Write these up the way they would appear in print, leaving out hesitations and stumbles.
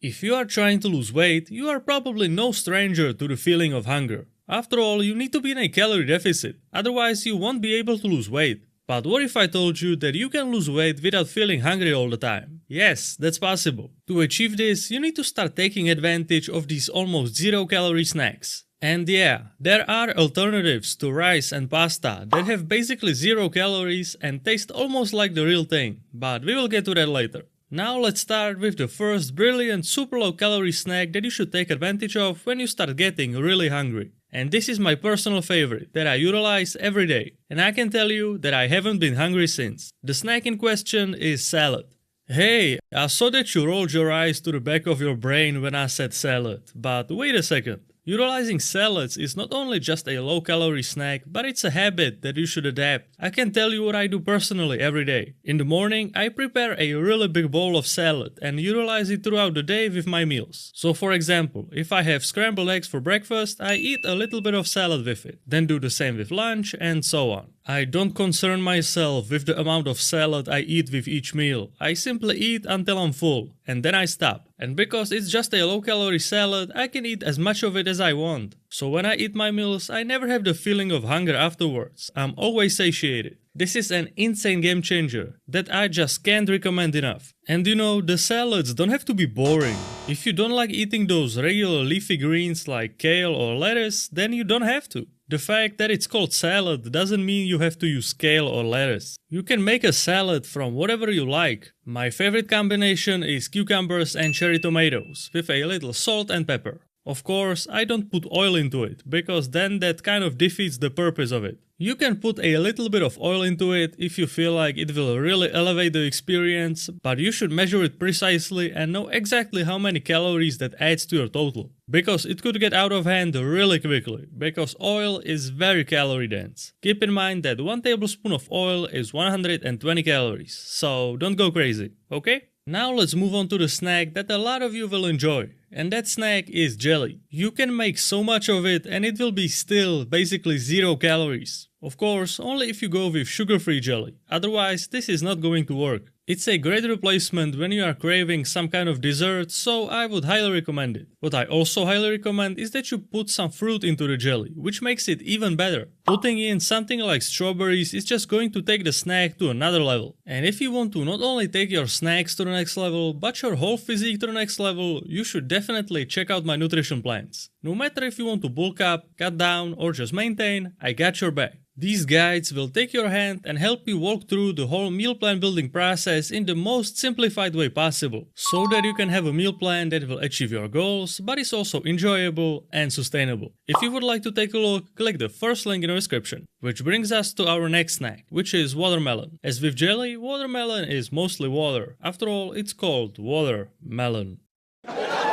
If you are trying to lose weight, you are probably no stranger to the feeling of hunger. After all, you need to be in a calorie deficit, otherwise you won't be able to lose weight. But what if I told you that you can lose weight without feeling hungry all the time? Yes, that's possible. To achieve this, you need to start taking advantage of these almost zero-calorie snacks. And yeah, there are alternatives to rice and pasta that have basically 0 calories and taste almost like the real thing, but we will get to that later. Now let's start with the first brilliant super low calorie snack that you should take advantage of when you start getting really hungry. And this is my personal favorite that I utilize every day. And I can tell you that I haven't been hungry since. The snack in question is salad. Hey, I saw that you rolled your eyes to the back of your brain when I said salad, but wait a second. Utilizing salads is not only just a low-calorie snack, but it's a habit that you should adapt. I can tell you what I do personally every day. In the morning, I prepare a really big bowl of salad and utilize it throughout the day with my meals. So for example, if I have scrambled eggs for breakfast, I eat a little bit of salad with it, then do the same with lunch and so on. I don't concern myself with the amount of salad I eat with each meal. I simply eat until I'm full, and then I stop. And because it's just a low-calorie salad, I can eat as much of it as I want. So when I eat my meals, I never have the feeling of hunger afterwards. I'm always satiated. This is an insane game changer that I just can't recommend enough. And you know, the salads don't have to be boring. If you don't like eating those regular leafy greens like kale or lettuce, then you don't have to. The fact that it's called salad doesn't mean you have to use kale or lettuce. You can make a salad from whatever you like. My favorite combination is cucumbers and cherry tomatoes with a little salt and pepper. Of course, I don't put oil into it, because then that kind of defeats the purpose of it. You can put a little bit of oil into it if you feel like it will really elevate the experience, but you should measure it precisely and know exactly how many calories that adds to your total. Because it could get out of hand really quickly, because oil is very calorie dense. Keep in mind that 1 tablespoon of oil is 120 calories, so don't go crazy, okay? Now let's move on to the snack that a lot of you will enjoy, and that snack is jelly. You can make so much of it and it will be still basically 0 calories. Of course, only if you go with sugar-free jelly, otherwise this is not going to work. It's a great replacement when you are craving some kind of dessert, so I would highly recommend it. What I also highly recommend is that you put some fruit into the jelly, which makes it even better. Putting in something like strawberries is just going to take the snack to another level. And if you want to not only take your snacks to the next level, but your whole physique to the next level, you should definitely check out my nutrition plans. No matter if you want to bulk up, cut down, or just maintain, I got your back. These guides will take your hand and help you walk through the whole meal plan building process in the most simplified way possible, so that you can have a meal plan that will achieve your goals, but is also enjoyable and sustainable. If you would like to take a look, click the first link in the description. Which brings us to our next snack, which is watermelon. As with jelly, watermelon is mostly water. After all, it's called watermelon.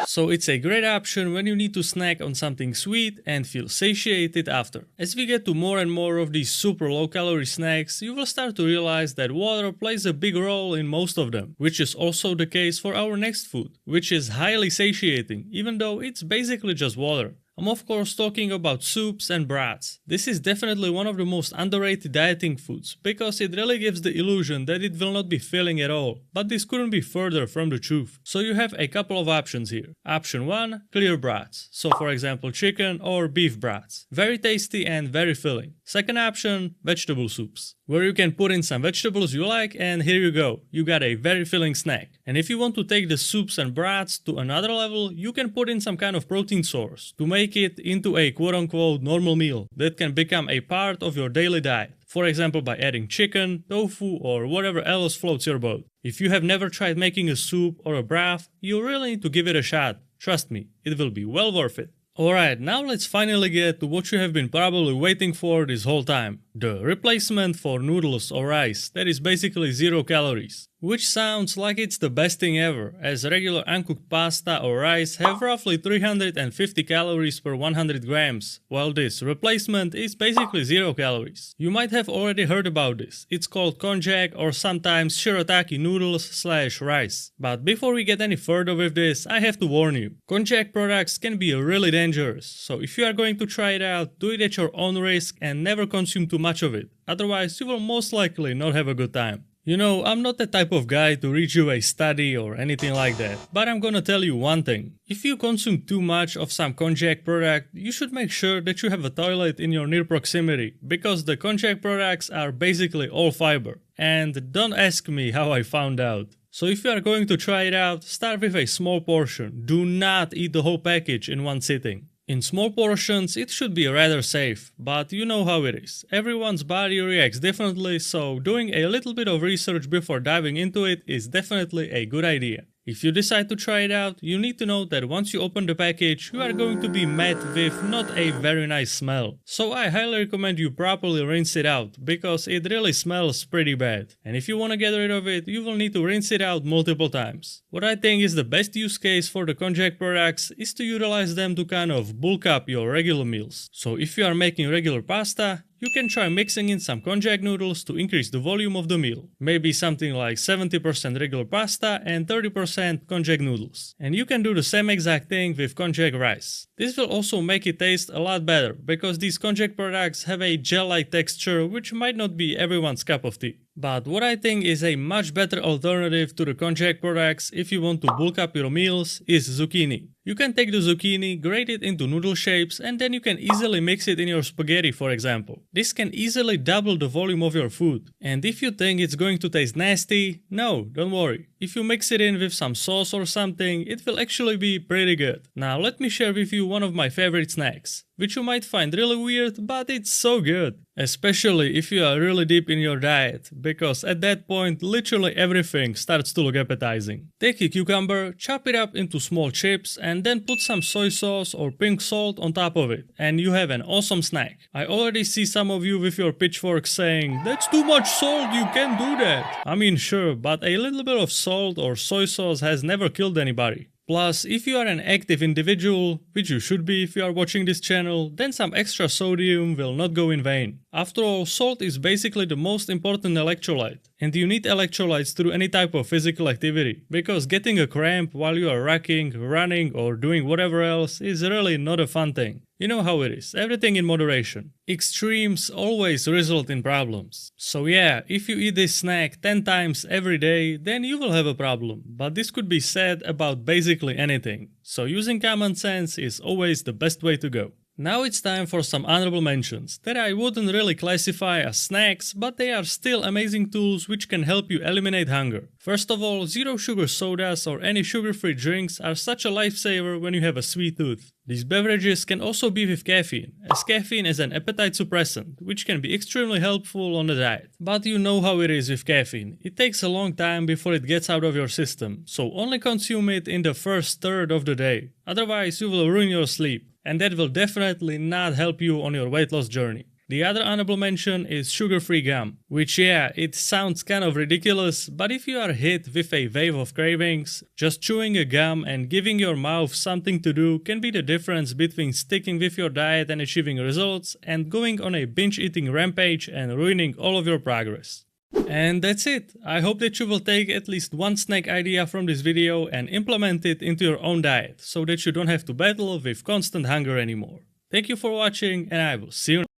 So it's a great option when you need to snack on something sweet and feel satiated after. As we get to more and more of these super low calorie snacks, you will start to realize that water plays a big role in most of them, which is also the case for our next food, which is highly satiating, even though it's basically just water. I'm of course talking about soups and broths. This is definitely one of the most underrated dieting foods, because it really gives the illusion that it will not be filling at all, but this couldn't be further from the truth. So you have a couple of options here. Option 1, clear broths, so for example chicken or beef broths. Very tasty and very filling. Second option, vegetable soups, where you can put in some vegetables you like and here you go, you got a very filling snack. And if you want to take the soups and broths to another level, you can put in some kind of protein source to make it into a quote-unquote normal meal that can become a part of your daily diet. For example, by adding chicken, tofu, or whatever else floats your boat. If you have never tried making a soup or a broth, you really need to give it a shot. Trust me, it will be well worth it. Alright, now let's finally get to what you have been probably waiting for this whole time. The replacement for noodles or rice that is basically 0 calories. Which sounds like it's the best thing ever, as regular uncooked pasta or rice have roughly 350 calories per 100 grams, while this replacement is basically 0 calories. You might have already heard about this. It's called konjac or sometimes shirataki noodles / rice. But before we get any further with this, I have to warn you. Konjac products can be really dangerous, so if you are going to try it out, do it at your own risk and never consume too much of it. Otherwise, you will most likely not have a good time. You know, I'm not the type of guy to read you a study or anything like that, but I'm gonna tell you one thing. If you consume too much of some konjac product, you should make sure that you have a toilet in your near proximity, because the konjac products are basically all fiber. And don't ask me how I found out. So if you are going to try it out, start with a small portion. Do not eat the whole package in one sitting. In small portions, it should be rather safe, but you know how it is. Everyone's body reacts differently, so doing a little bit of research before diving into it is definitely a good idea. If you decide to try it out, you need to know that once you open the package, you are going to be met with not a very nice smell. So I highly recommend you properly rinse it out, because it really smells pretty bad. And if you want to get rid of it, you will need to rinse it out multiple times. What I think is the best use case for the konjac products is to utilize them to kind of bulk up your regular meals. So if you are making regular pasta, you can try mixing in some konjac noodles to increase the volume of the meal. Maybe something like 70% regular pasta and 30% konjac noodles. And you can do the same exact thing with konjac rice. This will also make it taste a lot better, because these konjac products have a gel-like texture which might not be everyone's cup of tea. But what I think is a much better alternative to the konjac products if you want to bulk up your meals is zucchini. You can take the zucchini, grate it into noodle shapes, and then you can easily mix it in your spaghetti, for example. This can easily double the volume of your food. And if you think it's going to taste nasty, no, don't worry. If you mix it in with some sauce or something, it will actually be pretty good. Now let me share with you one of my favorite snacks, which you might find really weird, but it's so good. Especially if you are really deep in your diet, because at that point literally everything starts to look appetizing. Take a cucumber, chop it up into small chips, and then put some soy sauce or pink salt on top of it, and you have an awesome snack. I already see some of you with your pitchforks saying, "That's too much salt, you can't do that." I mean sure, but a little bit of salt or soy sauce has never killed anybody. Plus, if you are an active individual, which you should be if you are watching this channel, then some extra sodium will not go in vain. After all, salt is basically the most important electrolyte, and you need electrolytes through any type of physical activity, because getting a cramp while you are rocking, running, or doing whatever else is really not a fun thing. You know how it is, everything in moderation. Extremes always result in problems. So yeah, if you eat this snack 10 times every day, then you will have a problem. But this could be said about basically anything. So using common sense is always the best way to go. Now it's time for some honorable mentions that I wouldn't really classify as snacks, but they are still amazing tools which can help you eliminate hunger. First of all, zero sugar sodas or any sugar-free drinks are such a lifesaver when you have a sweet tooth. These beverages can also be with caffeine, as caffeine is an appetite suppressant, which can be extremely helpful on the diet. But you know how it is with caffeine, it takes a long time before it gets out of your system, so only consume it in the first third of the day, otherwise you will ruin your sleep. And that will definitely not help you on your weight loss journey. The other honorable mention is sugar-free gum, which yeah, it sounds kind of ridiculous, but if you are hit with a wave of cravings, just chewing a gum and giving your mouth something to do can be the difference between sticking with your diet and achieving results and going on a binge-eating rampage and ruining all of your progress. And that's it. I hope that you will take at least one snack idea from this video and implement it into your own diet, so that you don't have to battle with constant hunger anymore. Thank you for watching, and I will see you next time.